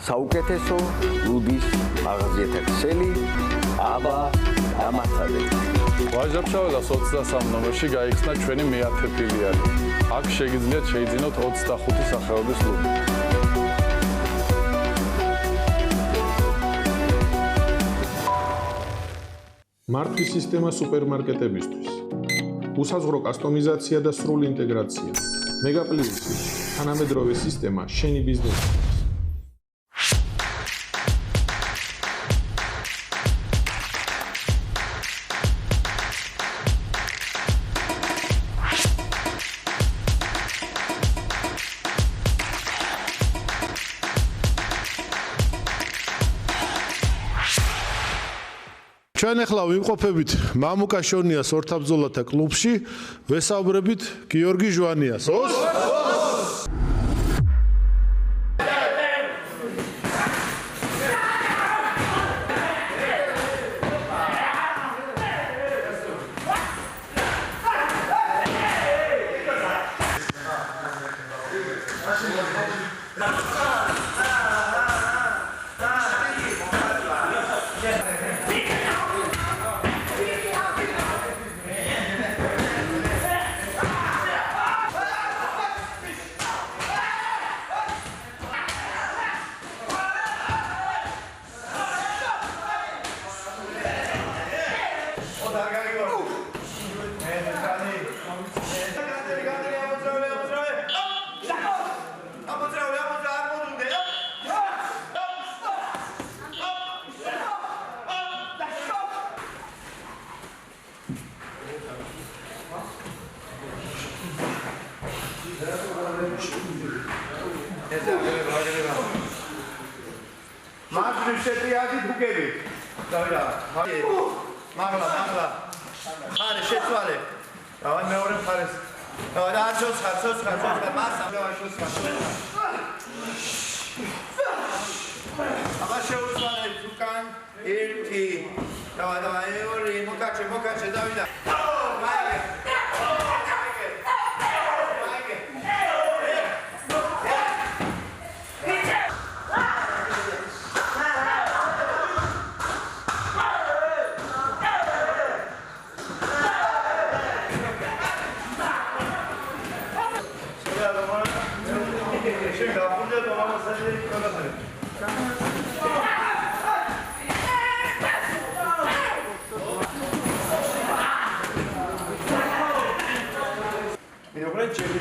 საუკეთესო ლუდის მაღაზიათა ქსელი აბა დამასწავლეთ. ვაჟა-ფშაველას 23 ნომერში გაიხსნა ჩვენი მე-10 ფილიალი. აქ შეგიძლიათ შეიძინოთ 25 სახეობის ლუდი. მართვის სისტემა სუპერმარკეტებისთვის. უსაზღვრო კასტომიზაცია და სრული ინტეგრაცია. მეგაპლუსი, თანამედროვე სისტემა შენი ბიზნესისთვის. ჩვენ ახლა ვიმყოფებით მამუკა შონიას ორთაბრძოლათა კლუბში, ვესაუბრებით გიორგი ჟვანიას. შეტიადი დუგები. დავიდა. მაგლა. ხარი შეცვალე. დავაი მეორე მხარეს. და არჩოს ხარ. მასა დავაშოს ხარ. აბა შეუცვალე უკან 1 დავაი 2 მოკაჩე დავიდა.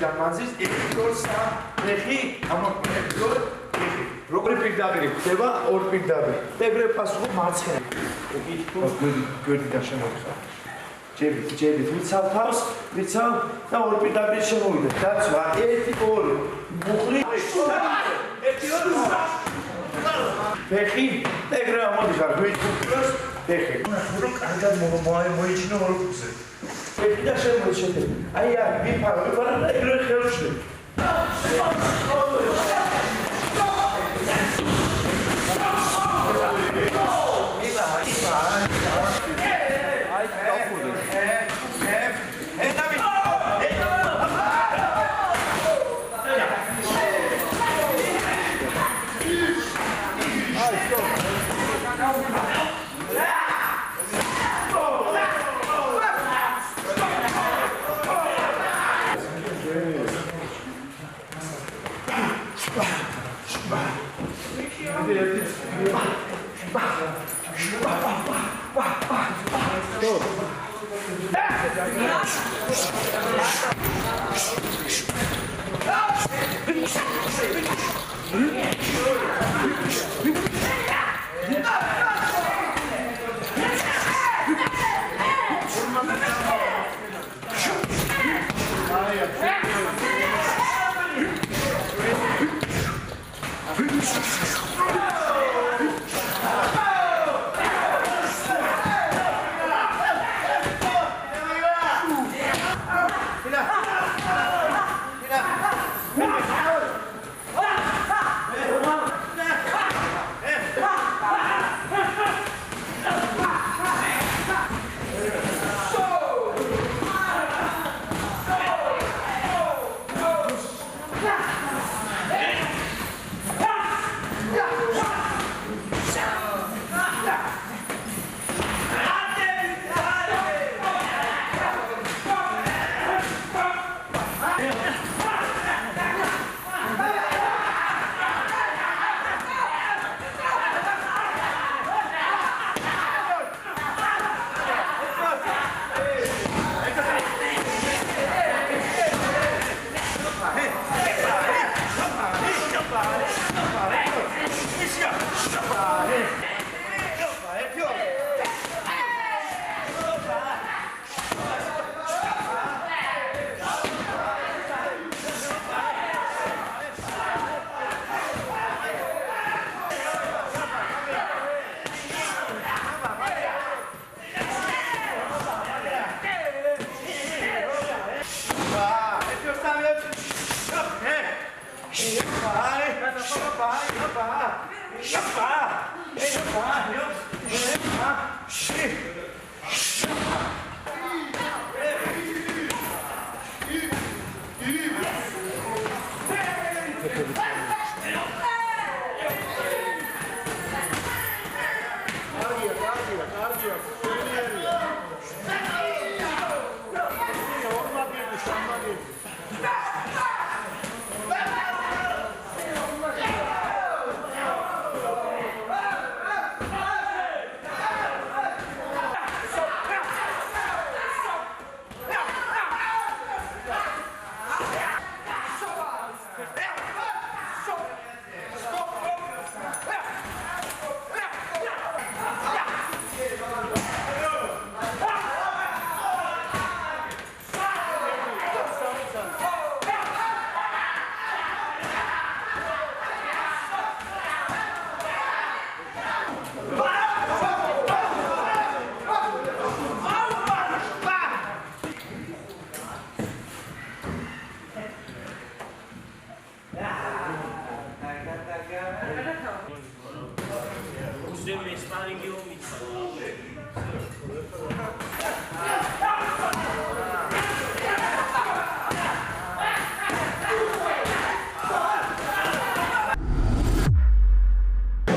და მანძის ეკტორსა ლეხი ამოკლებს როგორი პირდაპირ ხდება ორ პირდაპირ ეგრე პასუხი მარცხენა გვერდი და შემოხსა ჯები ვიცავ თავს ვიცავ და ორ პირდაპირ შემოვიდა დაცვა 1 2 მუხლი 1 2 ლეხი ეგრე ამოდიხარ ვიცუქროს ლეხი რო კარგად მოიჩინო ორ ფუზე და შემოიჩინე. აი ვიფარო და ეგრე ხელში.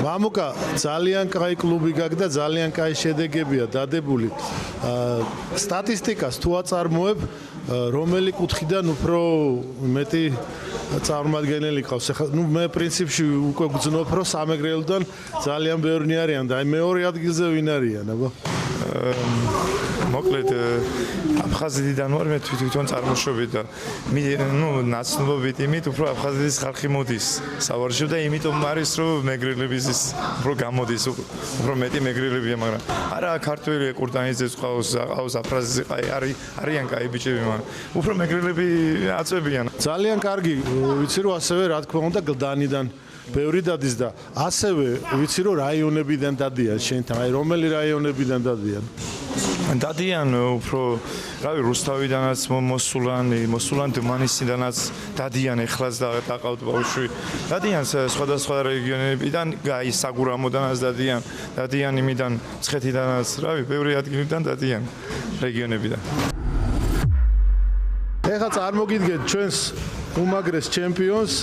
მამუკა ძალიან კაი კლუბი გაქვს და ძალიან კაი შედეგებია დადებული. სტატისტიკას თუ აწარმოებ, რომელი კუთხიდან უფრო მეტი წარმომადგენელი ყავს. ახლა მე პრინციპში უკვე გძნობ, რომ სამეგრელოდან ძალიან ბევრნი არიან და აი მეორე ადგილზე ვინ არიან, აბა? მოკლედ აფხაზეთიდან ვარ მე თვითონ წარმოშობით და ნაცნობობით იმით უფრო აფხაზეთის ხალხი მოდის სავარჯიშო და იმიტომ არის რომ მეგრელების ის უფრო გამოდის უფრო მეტი მეგრელებია მაგრამ არა ქართველი კურტანიძეც ყავს აფხაზეთზე არიან კაი ბიჭები მაგრამ უფრო მეგრელები აწვევიან ძალიან კარგი ვიცი რომ ასევე რა თქმა უნდა გლდანიდან ბევრი დადის და ასევე ვიცი რომ რაიონებიდან დადიან შენთან აი რომელი რაიონებიდან დადიან დადიან უფრო რავი რუსთავიდანაც მოსულან დმანისიდანაც დადიან ეხლაც დაყავთ ბავშვი დადიან სხვადასხვა რეგიონებიდან აი საგურამოდანაც დადიან იმიდან მცხეთიდანაც რავი ბევრი ადგილიდან დადიან რეგიონებიდან ეხლა წარმოგიდგეთ ჩვენს უმაგრეს ჩემპიონს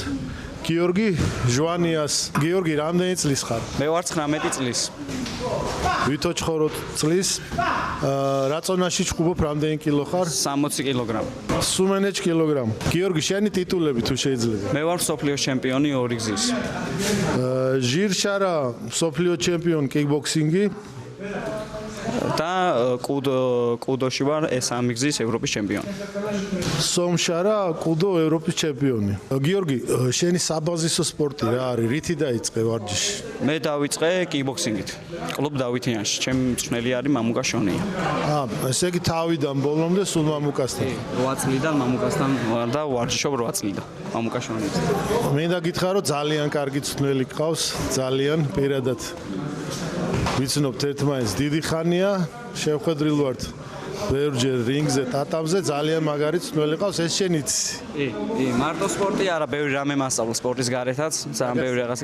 გიორგი ჟვანიას გიორგი რამდენი წლის ხარ მე ვარ 19 წლის ვითო ჩხოროთ წლის რა წონაში ჩხუბობ რამდენი კილო ხარ 60 კილოგრამი სუმენეჩ კილოგრამ გიორგი შენი ტიტულები თუ შეიძლება მე ვარ მსოფლიო ჩემპიონი 2 გზის ჟირშარა მსოფლიო ჩემპიონი კიკბოქსინგი და კუდოში ვარ S3 გზის ევროპის ჩემპიონი სომშარა კუდო ევროპის ჩემპიონი გიორგი შენი საბაზისო სპორტი რა არის რითი დაიწყე ვარჯიში მე დავიწყე კიკბოქსინგით კლუბ დავითიანში ჩემი მწვრთნელი არის მამუკა შონია ესე იგი თავიდან ბოლომდე სულ მამუკასთან 8 წლიდან მამუკასთან ვარ და ვარჯიშობ 8 წლიდან მამუკა შონიას მინდა გითხრა რომ ძალიან კარგი მწვრთნელი გყავს ძალიან პირადად ვიცნობთ ერთმანეთს დიდი ხანია შევხედრილ ვართ ბევრჯერ რინგზე ტატამზე ძალიან მაგარი მწვრთნელი ყავს ეს შენიც მარტო სპორტი არა ბევრი რამე მასწავლე სპორტის გარეთაც ძალიან ბევრი რაღაც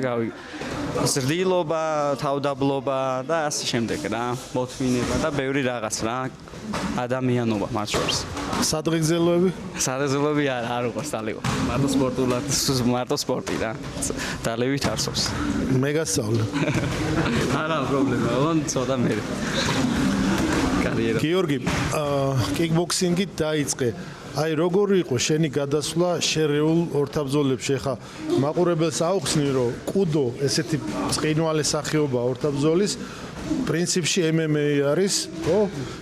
ზრდილობა თავდაბლობა და ასე შემდეგ რა მოთმინება და ბევრი რაღაც რა ადამიანობა მათ შორის სადღეგრძელოები არ უყვარს დალევა მარტო სპორტულად მარტო სპორტი რა დალევით არსობს მე გასწავლე არა პრობლემა ვონ ცოტა მე კარიერა გიორგი კიკბოქსინგით დაიწყე აი როგორი იყო შენი გადასვლა შერეულ ორთაბრძოლებში ხა მაყურებელს აუხსნი რომ კუდო ესეთი წინვალე სახეობა ორთაბრძოლის პრინციპში MMA არის ო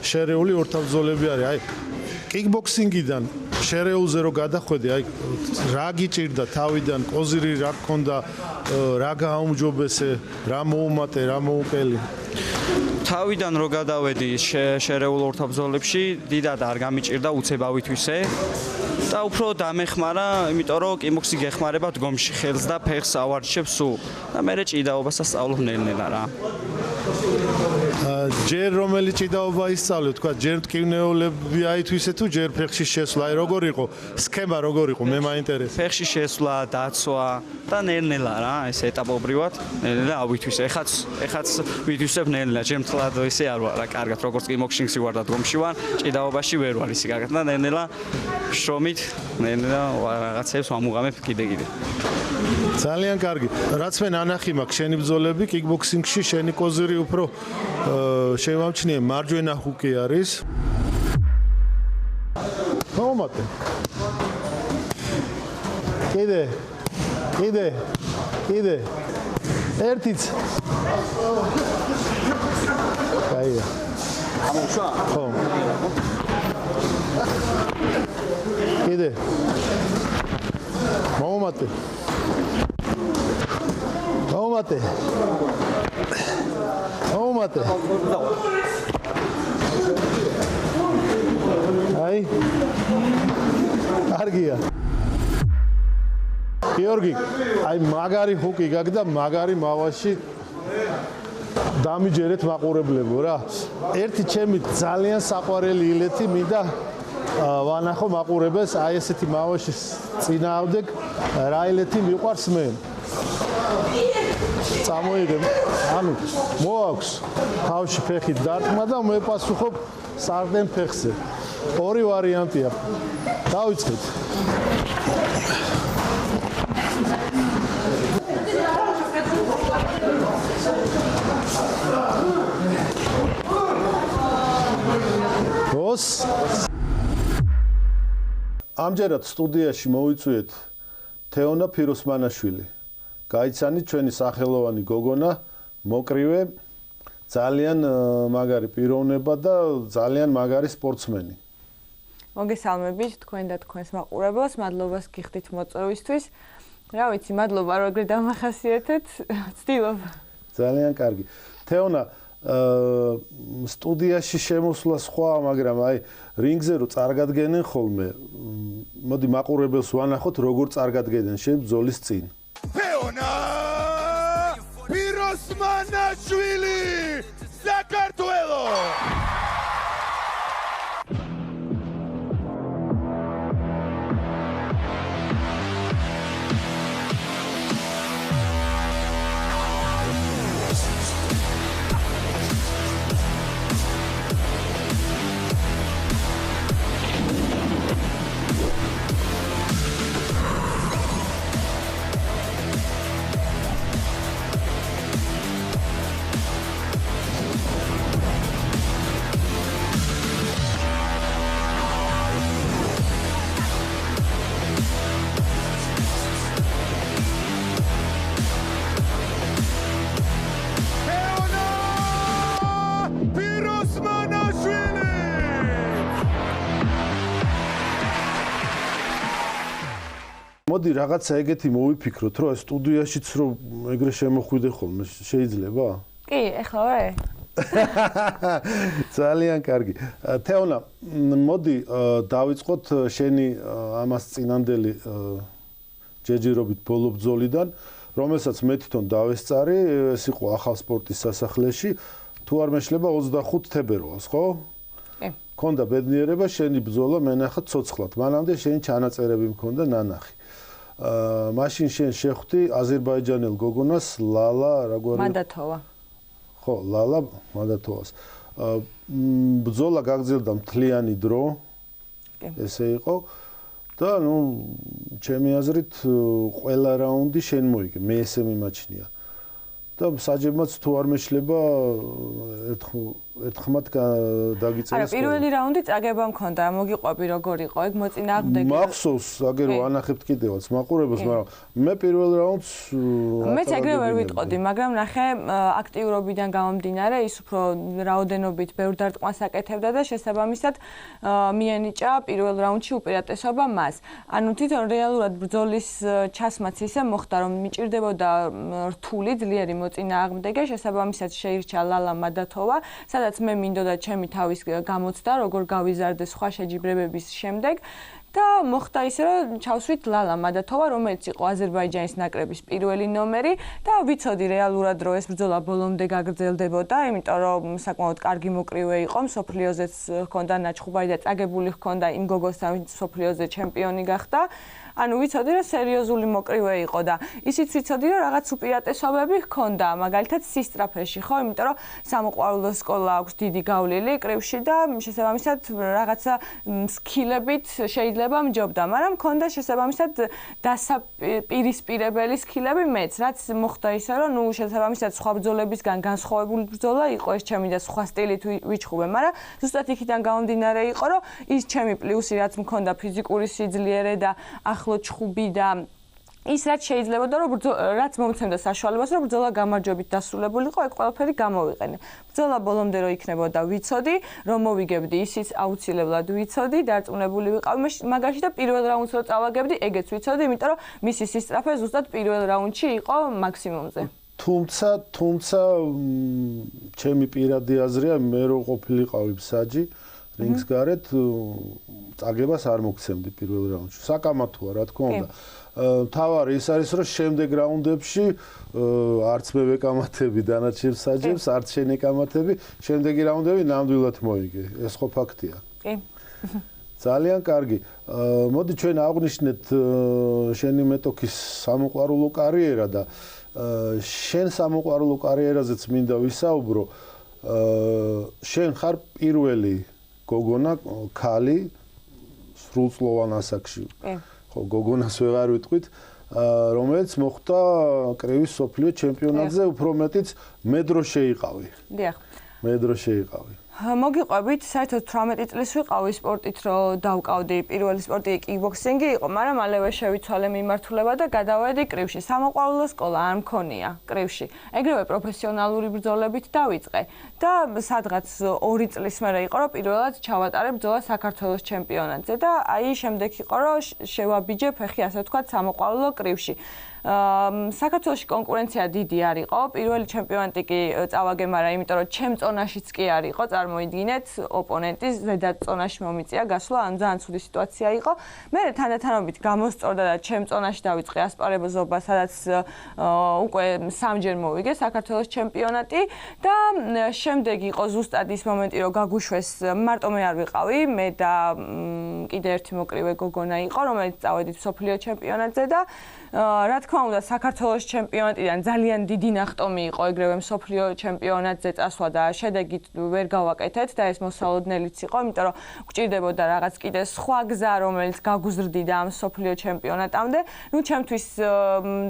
შერეული ორთაბრძოლები არის აი კიკბოქსინგიდან შერეულზე რო გადახვედი აი რა გიჭირდა თავიდან კოზირი რა გქონდა რა გააუმჯობესე რა მოუმატე რა მოუკელი თავიდან რო გადავედი შერეულ ორთაბრძოლებში დიდად არ გამიჭირდა უცებავითვისე და უფრო დამეხმარა იმიტომ რომ კიკბოქსი გეხმარება დგომში ხელს და ფეხს ავარჯიშებს სულ და მე ჭიდაობას ასწავლობ ნელ-ნელა რა ჯერ რომელი ჭიდაობა ისწავლე თქვა ჯერ მტკივნეულები აითვისე თუ ჯერ ფეხში შესვლა აი როგორ იყო სქემა როგორ იყო მე მაინტერესებს ფეხში შესვლა დაცვა და ნელ-ნელა რა ეს ეტაპობრივად ნელ-ნელა ავითვისე ეხაც ვითვისებ ნელ-ნელა ჯერ მთლად ისე არ ვარ რა კარგად როგორც კიკბოქსინგში ვარ და დგომში ვარ ჭიდაობაში ვერ ვარ ისე კარგად და ნელ-ნელა შრომით ნელ-ნელა რაღაცებს ვამუღამებ კიდე ძალიან კარგი რაც მე ნანახი მაქვს შენი ბრძოლები კიკბოქსინგში შენი კოზირი უფრო შევამჩნიე მარჯვენა ჰუკი არის მომატე კიდე ერთიც კაია ამოშვა ხო კიდე მომატე აი კარგია გიორგი აი მაგარი ჰუკი გაქვს და მაგარი მავაში დამიჯერეთ მაყურებლებო რა ერთი ჩემი ძალიან საყვარელი ილეთი მინდა ვანახო მაყურებელს აი ესეთი მავაშის წინააღმდეგ რა ილეთი მიყვარს მე ამოიღე, ანუ მოაქვს თავში ფეხით დარტყმა და მეპასუხობ სარდენ ფეხზე. ორი ვარიანტია. დავიწყეთ. ამჯერად სტუდიაში მოვიწვიეთ თეონა ფიროსმანაშვილი. გაიცანით ჩვენი სახელოვანი გოგონა, მოკრივე, ძალიან მაგარი პიროვნება და ძალიან მაგარი სპორტსმენი. მოგესალმებით თქვენ და თქვენს მაყურებელს, მადლობას გიხდით მოწვევისთვის. რა ვიცი, მადლობა რომ ეგრე დამახასიათეთ, ვცდილობ. ძალიან კარგი. თეონა სტუდიაში შემოსვლა სხვა, მაგრამ აი რინგზე რო წარგადგენენ ხოლმე, მოდი მაყურებელს ვანახოთ როგორ წარგადგენენ შენ ბრძოლის წინ. თეონა ფიროსმანაშვილი საქართველო მოდი რაღაცა ეგეთი მოვიფიქროთ, რომ სტუდიაშიც რომ ეგრე შემოხვიდე ხოლმე, შეიძლება? კი, ეხლა ძალიან კარგი. თეონა, მოდი დავიწყოთ შენი ამას წინანდელი ჯეჯირობით ბოლო ბრძოლიდან, რომელსაც მე თვითონ დავესწარი, ეს იყო ახალ სპორტის სასახლეში, თუ არ მეშლება 25 თებერვალს, ხო? კი. მქონდა ბედნიერება შენი ბრძოლა მენახა ცოცხლად. მანამდე შენი ჩანაწერები მქონდა ნანახი. მაშინ შენ შეხვდი აზერბაიჯანელ გოგონას ლალა რაგვარი მადათოვა. ხო, ლალა მადათოვას. ბრძოლა გაგრძელდა მთლიანი დრო. ესე იყო და ნუ ჩემი აზრით ყველა რაუნდი შენ მოიგე, მე ესე მიმაჩნია. და საჯებმაც თუ არ მეშლება ერთხმად დაგიწერეს. არა, პირველი რაუნდი წაგება მქონდა, მოგიყვები როგორ იყო, ეგ მოწინააღმდეგე. მახსოვს, აგერო ანახებთ კიდევაც მაყურებელს, მაგრამ მე პირველ რაუნდს მეც ეგრე ვერ ვიტყოდი, მაგრამ ნახე აქტიურობიდან გამომდინარე, ის უფრო რაოდენობით ბევრ დარტყმას აკეთებდა და შესაბამისად მიენიჭა პირველ რაუნდში უპირატესობა მას. ანუ თვითონ რეალურად ბრძოლის ჩასმაც ისე მოხდა, რომ მიჭირდებოდა რთული, ძლიერი მოწინააღმდეგე, შესაბამისად შეირჩა ლალა მადათოვა, სადაც მე მინდოდა ჩემი თავის გამოცდა, როგორ გავიზარდე სხვა შეჯიბრებების შემდეგ და მოხდა ისე, რომ ჩავსვით ლალა მადათოვა, რომელიც იყო აზერბაიჯანის ნაკრების პირველი ნომერი და ვიცოდი რეალურად რომ ეს ბრძოლა ბოლომდე გაგრძელდებოდა, იმიტომ რომ საკმაოდ კარგი მოკრივე იყო, მსოფლიოზეც ჰქონდა ნაჩხუბარი და წაგებული ჰქონდა იმ გოგოსთან, ვინც მსოფლიოზე ჩემპიონი გახდა. ანუ ვიცოდი რომ სერიოზული მოკრივე იყო და ისიც ვიცოდი რომ რაღაც უპირატესობები ჰქონდა, მაგალითად სისტრაფეში, ხო, იმიტომ რომ სამოყვარულო სკოლა აქვს დიდი გავლილი კრივში და შესაბამისად რაღაცა სკილებით შეიძლება მჯობდა, მაგრამ ჰქონდა შესაბამისად დასაპირისპირებელი სკილები მეც, რაც მოხდა ისე რომ ნუ შესაბამისად სხვა ბრძოლებისგან განსხვავებული ბრძოლა იყო ეს ჩემი და სხვა სტილით ვიჩხუბე, მაგრამ ზუსტად იქიდან გამომდინარე იყო რომ ის ჩემი პლუსი რაც მქონდა ფიზიკური სიძლიერე და ახლო ჩხუბი და ის რაც შეიძლებოდა რომ რაც მომცემდა საშუალებას რომ ბრძოლა გამარჯვებით დასრულებულიყო, ეგ ყველაფერი გამოვიყენე. ბრძოლა ბოლომდე რო იქნებოდა ვიცოდი, რომ მოვიგებდი, ისიც აუცილებლად ვიცოდი, დარწმუნებული ვიყავი მაგაში და პირველ რაუნდს რო წავაგებდი, ეგეც ვიცოდი, იმიტომ რომ მისი სისტრაფე ზუსტად პირველ რაუნდში იყო მაქსიმუმზე. თუმცა ჩემი პირადი აზრია, მე რო ყოფილიყავი მსაჯი რინგს გარეთ წაგებას არ მოგცემდი პირველ რაუნდში. საკამათოა, რა თქმა უნდა. თავარი ის არის, რომ შემდეგ რაუნდებში არც მე ვეკამათები დანარჩენ მსაჯებს, არც შენ ეკამათები, შემდეგი რაუნდები ნამდვილად მოიგე. ეს ხო ფაქტია. კი. ძალიან კარგი. მოდი ჩვენ აღვნიშნეთ შენი მეტოქის სამოყვარულო კარიერა და შენ სამოყვარულო კარიერაზეც მინდა ვისაუბრო. შენ ხარ პირველი გოგონა ქალი სრულწლოვან ასაკში. ხო, გოგონას ვეღარ ვიტყვით, რომელიც მოხვდა კრივის სოფლიო ჩემპიონატზე, უფრო მეტიც მე დრო შეიყავი. დიახ. მე დრო შეიყავი. მოგიყვებით, საერთოდ 18 წლის ვიყავი სპორტით, რომ დავკავდი. პირველი სპორტი კიკბოქსინგი იყო, მაგრამ მალევე შევიცვალე მიმართულება და გადავედი კრივში. სამოყვარულო სკოლა არ მქონია კრივში. ეგრევე პროფესიონალური ბრძოლებით დავიწყე და სადღაც 2 წლის მერე იყო, რომ პირველად ჩავატარე ბრძოლა საქართველოს ჩემპიონატზე და აი შემდეგ იყო, რომ შევაბიჯე ფეხი, ასე ვთქვათ, სამოყვარულო კრივში. საქართველოში კონკურენცია დიდი არ იყო. პირველი ჩემპიონატი კი წავაგე, მაგრამ იმიტომ რომ ჩემ წონაშიც კი არ იყო, წარმოიდგინეთ, ოპონენტის ზედა წონაში მომიწია გასვლა, ან ძალიან ცუდი სიტუაცია იყო. მე თანდათანობით გამოსწორდა და ჩემ წონაში დავიწყე ასპარეზობა, სადაც უკვე 3-ჯერ მოვიგე საქართველოს ჩემპიონატი და შემდეგ იყო ზუსტად ის მომენტი, რომ გაგუშვეს, მარტო მე არ ვიყავი, მე და კიდე ერთი მოკრივე გოგონა იყო, რომელიც წავედით მსოფლიო ჩემპიონატზე და რა თქმა უნდა, საქართველოს ჩემპიონატიდან ძალიან დიდი ნახტომი იყო ეგრევე მსოფლიო ჩემპიონატზე წასვლა და შედეგით ვერ გავაკეთეთ და ეს მოსალოდნელიც იყო, იმიტომ რომ გვჭირდებოდა რაღაც კიდე სხვა გზა, რომელიც გაგუზრდიდა ამ მსოფლიო ჩემპიონატამდე. ნუ ჩემთვის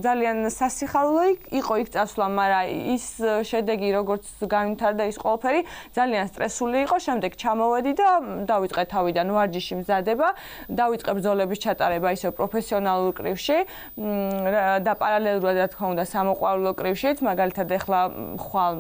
ძალიან სასიხარულო იყო იქ წასვლა, მაგრამ ის შედეგი როგორც განვითარდა ის ყველაფერი ძალიან სტრესული იყო. შემდეგ ჩამოვედი და დავიწყე თავიდან ვარჯიში მზადება, დავიწყე ბრძოლების ჩატარება ისე პროფესიონალურ კრივში. და პარალელურად რა თქმა უნდა სამოყვარულო კრივშიც, მაგალითად ეხლა ხვალ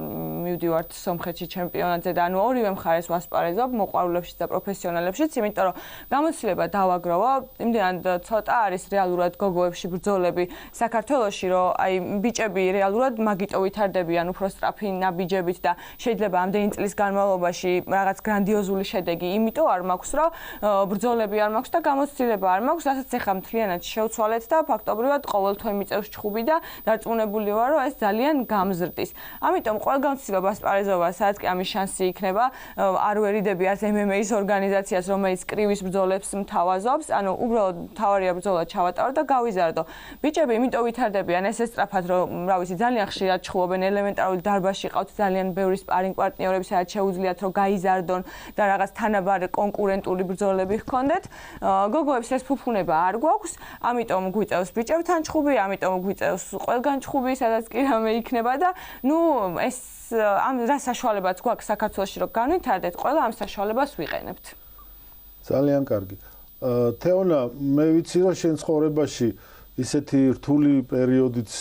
მივდივართ სომხეთში ჩემპიონატზე და ანუ ორივე მხარეს ვასპარეზობ, მოყვარულებშიც და პროფესიონალებშიც, იმიტომ რომ გამოცდილება დავაგროვა, იმდენად ცოტა არის რეალურად გოგოებში ბრძოლები საქართველოში, რომ აი ბიჭები რეალურად მაგიტო ვითარდებიან უფრო სწრაფი ნაბიჯებით და შეიძლება ამდენი წლის განმავლობაში რაღაც გრანდიოზული შედეგი, იმიტომ არ მაქვს, რომ ბრძოლები არ მაქვს და გამოცდილება არ მაქვს, რასაც ეხლა მთლიანად შევცვალეთ და ფაქტობრივად ყოველთვე მიწევს ჩხუბი და დარწმუნებული ვარ, რომ ეს ძალიან გამზრდის. ამიტომ ყველგან ვცდილობ ასპარეზობა, სადაც კი ამის შანსი იქნება, არ ვერიდები არც MMA-ის ორგანიზაციას, რომელიც კრივის ბრძოლებს მთავაზობს, ანუ უბრალოდ თავარია ბრძოლა ჩავატარო და გავიზარდო. ბიჭები იმიტომ ვითარდებიან ესე სწრაფად, რომ რა ვიცი, ძალიან ხშირად ჩხუბობენ, ელემენტარული დარბაზში ყავთ ძალიან ბევრი სპარინგ პარტნიორები, სადაც შეუძლიათ რომ გაიზარდონ და რაღაც თანაბარი კონკურენტული ბრძოლები ჰქონდეთ. გოგოებს ეს ფუფუნება არ გვაქვს, ამიტომ გვიწევს ბიჭებთან ჩხუბი, ამიტომ გვიწევს ყველგან ჩხუბი, სადაც კი რამე იქნება და ნუ ეს ამ რა საშუალებაც გვაქვს საქართველოში რომ განვითარდეთ, ყველა ამ საშუალებას ვიყენებთ. ძალიან კარგი. თეონა, მე ვიცი რომ შენ ცხოვრებაში ისეთი რთული პერიოდიც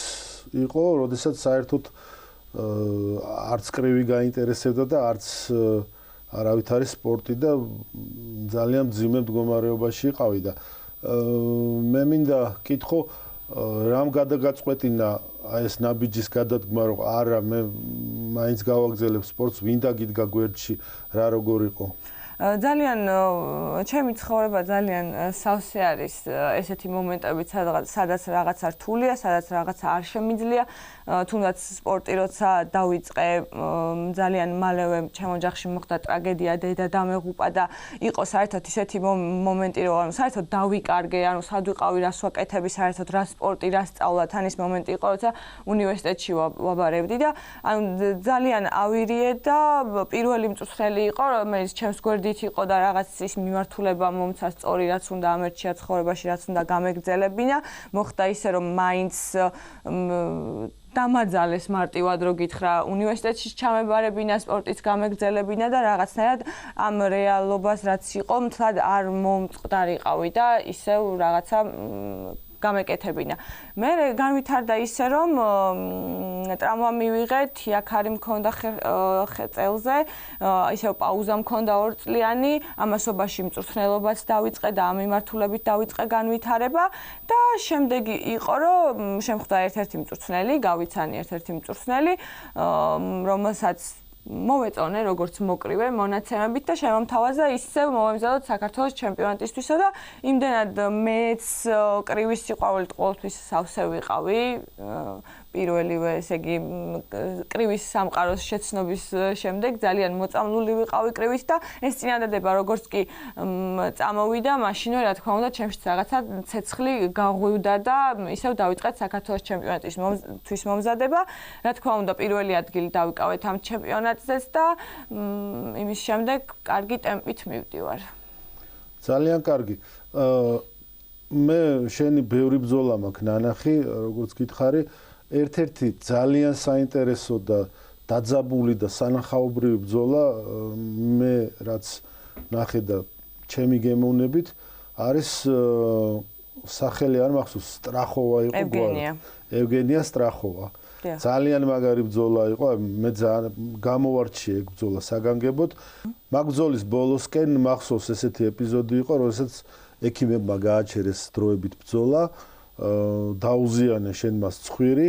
იყო, როდესაც საერთოდ არც კრივი გაინტერესებდა და არც არავითარი სპორტი და ძალიან მძიმე მდგომარეობაში იყავი და მე მინდა კითხო რამ გადაგაწყვეტინა ეს ნაბიჯის გადადგმა, რომ არა მე მაინც გავაგზელებ სპორტს, ვინდა გიდგა გვერდში, რა როგორ იყო? ძალიან ჩემი ცხოვრება ძალიან სავსე არის ესეთი მომენტები, სადაც რაღაცა რთულია, სადაც რაღაცა არ შემიძლია, თუნდაც სპორტი როცა დავიწყე, ძალიან მალევე ჩემ ოჯახში მოხდა ტრაგედია, დედა დამეღუპა და იყო საერთოდ ისეთი მომენტი, რომ ანუ საერთოდ დავიკარგე, ანუ სად ვიყავი, რას ვაკეთები, საერთოდ რა სპორტი, რა სწავლა, თან ის მომენტი იყო, როცა უნივერსიტეტში ვაბარებდი და ანუ ძალიან ავირიე და პირველი მწვრთნელი იყო, რომელიც ჩემს გვერდით იყო და რაღაც ის მიმართულება მომცა სწორი, რაც უნდა ამერჩია ცხოვრებაში, რაც უნდა გამეგრძელებინა, მოხდა ისე, რომ მაინც დამაძალეს მარტივად რო გითხრა უნივერსიტეტში ჩამებარებინა, სპორტის გამეგრძელებინა და რაღაცნაირად ამ რეალობას რაც იყო, მთლად არ მომწყდარიყავი და ისევ რაღაცა გამეკეთებინა. მე განვითარდა ისე, რომ ტრავმა მივიღე, თიაქარი მქონდა წელზე, ისევ პაუზა მქონდა 2 წლიანი, ამასობაში მწვრთნელობაც დავიწყე და ამ მიმართულებით დავიწყე განვითარება და შემდეგ იყო, რომ შემხვდა ერთ-ერთი მწვრთნელი, გავიცანი ერთ-ერთი მწვრთნელი, რომელსაც მოვეწონე როგორც მოკრივე მონაცემებით და შემომთავაზა ისევ მოვემზადოთ საქართველოს ჩემპიონატისთვისა და იმდენად მეც კრივის სიყვარულით ყოველთვის სავსე ვიყავი. პირველივე, ესე იგი, კრივის სამყაროს შეცნობის შემდეგ ძალიან მოწამლული ვიყავი კრივით და ეს წინადადება როგორც კი წამოვიდა, მაშინვე რა თქმა უნდა, ჩემშიც რაღაცა ცეცხლი გაღვივდა და ისევ დავიწყეთ საქართველოს ჩემპიონატისთვის მომზადება. რა თქმა უნდა, პირველი ადგილი დავიკავეთ ამ ჩემპიონატზეც და იმის შემდეგ კარგი ტემპით მივდივარ. ძალიან კარგი. მე შენი ბევრი ბრძოლა მაქვს ნანახი, როგორც გითხარი, ერთ-ერთი ძალიან საინტერესო და დაძაბული და სანახაობრივი ბრძოლა მე რაც ნახე და ჩემი გემოვნებით არის სახელი არ მახსოვს, სტრახოვა იყო გვარი. ევგენია სტრახოვა. ძალიან მაგარი ბრძოლა იყო, მე ძალიან გამოვარჩიე ეგ ბრძოლა საგანგებოდ. მაგ ბრძოლის ბოლოსკენ მახსოვს ესეთი ეპიზოდი იყო, როდესაც ექიმებმა გააჩერეს დროებით ბრძოლა, დაუზიანე შენ მას ცხვირი,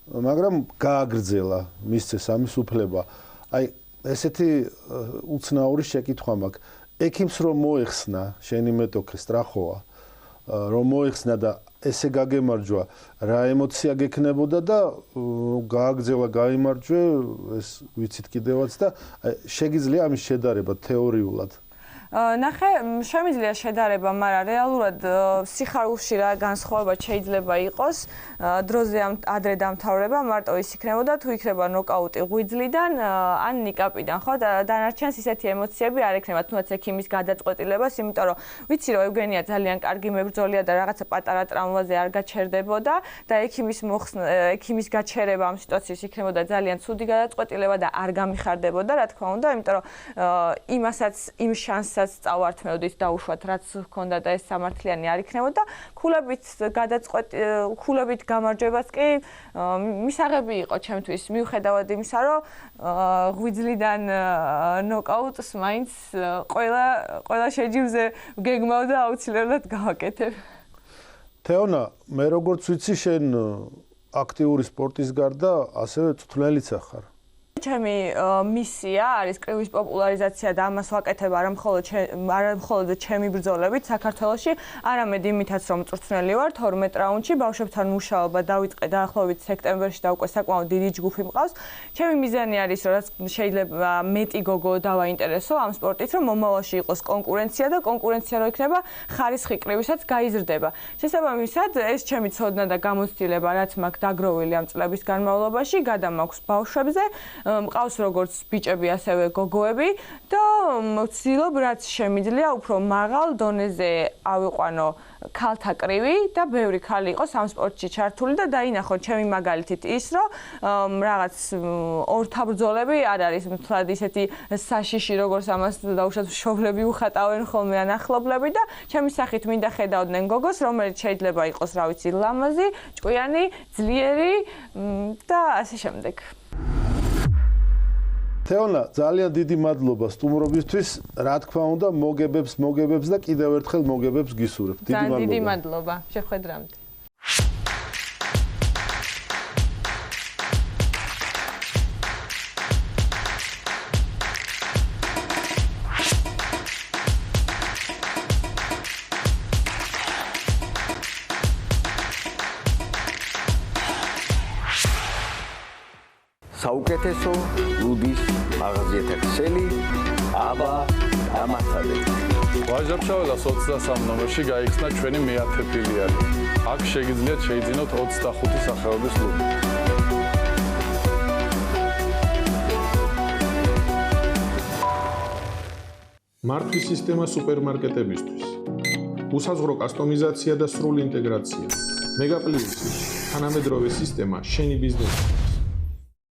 მაგრამ გააგრძელა, მისცეს ამის უფლება. აი, ესეთი უცნაური შეკითხვა მაქვს. ექიმს რომ მოეხსნა შენი მეტოქე სტრახოვა, რომ მოეხსნა და ესე გაგემარჯვა, რა ემოცია გექნებოდა და გააგრძელა, გაიმარჯვე, ეს ვიცით კიდევაც და შეგიძლია ამის შედარება თეორიულად. ნახე, შემიძლია შედარება, მაგრამ რეალურად სიხარულში რა განსხვავება შეიძლება იყოს, დროზე ადრე დამთავრება, მარტო ის იქნებოდა თუ იქნება ნოკაუტი ღვიძლიდან ან ნიკაპიდან, ხო? და დანარჩენს ისეთი ემოციები არ ექნება, თუნდაც ექიმის გადაწყვეტილებას, იმიტომ რომ ვიცი რომ ევგენია ძალიან კარგი მებრძოლია და რაღაცა პატარა ტრამვაზე არ გაჩერდებოდა და ექიმის გაჩერება ამ სიტუაციის იქნებოდა ძალიან ცუდი გადაწყვეტილება და არ გამიხარდებოდა, რა თქმა უნდა, იმიტომ რომ იმასაც იმ შანსს წავართმევდით და უშუალოდ რაც ჰქონდა და ეს სამართლიანი არ იქნებოდა ქულებით გამარჯვებაც კი მისაღები იყო ჩემთვის მიუხედავად იმისა რომ ღვიძლიდან ნოკაუტს მაინც ყველა შეჯიბრზე გეგმავდა აუცილებლად გავაკეთებ. თეონა, მე როგორც ვიცი შენ აქტიური სპორტის გარდა ასევე წვრთნელიც ხარ. ჩემი მისია არის კრივის პოპულარიზაცია და ამას ვაკეთებ არა მხოლოდ ჩემი ბრძოლებით საქართველოში, არამედ იმითაც რომ წვრთნელი ვარ 12 რაუნდში, ბავშვებთან მუშაობა დავიწყე დაახლოებით სექტემბერში და უკვე საკმაოდ დიდი ჯგუფი მყავს. ჩემი მიზანი არის რომ შეიძლება მეტი გოგო დავაინტერესო ამ სპორტით, რომ მომავალში იყოს კონკურენცია და კონკურენცია რო იქნება, ხარისხი კრივისაც გაიზრდება. შესაბამისად, ეს ჩემი ცოდნა და გამოცდილება, რაც მაქვს დაგროვილი ამ წლების განმავლობაში, გადამაქვს ბავშვებზე. მყავს როგორც ბიჭები, ასევე გოგოები და ვცდილობ რაც შემიძლია უფრო მაღალ დონეზე ავიყვანო ქალთა კრივი და ბევრი ქალი იყოს ამ სპორტში ჩართული და დაინახო ჩემი მაგალითით ის რომ რაღაც ორთაბრძოლები არ არის მთლად ისეთი საშიში როგორც ამას დაუშვათ მშობლები უხატავენ ხოლმე ან ახლობლები და ჩემი სახით მინდა ხედავდნენ გოგოს რომელიც შეიძლება იყოს რა ვიცი ლამაზი, ჭკვიანი, ძლიერი და ასე შემდეგ. თეონა, ძალიან დიდი მადლობა სტუმრობისთვის. რა თქმა უნდა, მოგებებს და კიდევ ერთხელ მოგებებს გისურვებ. დიდი მადლობა. შეხვედრამდე. საუკეთესო ლუდის მაღაზიათა ქსელი აბა დამათადეთ. ვაჟა-ფშაველას 23 ნომერში გაიხსნა ჩვენი მე-10 ფილიალი. აქ შეგიძლიათ შეიძინოთ 25 სახეობის ლუდი. მართვის სისტემა სუპერმარკეტებისთვის. უსაზღვრო კასტომიზაცია და სრული ინტეგრაცია. მეგაპლუსი თანამედროვე სისტემა შენი ბიზნესში.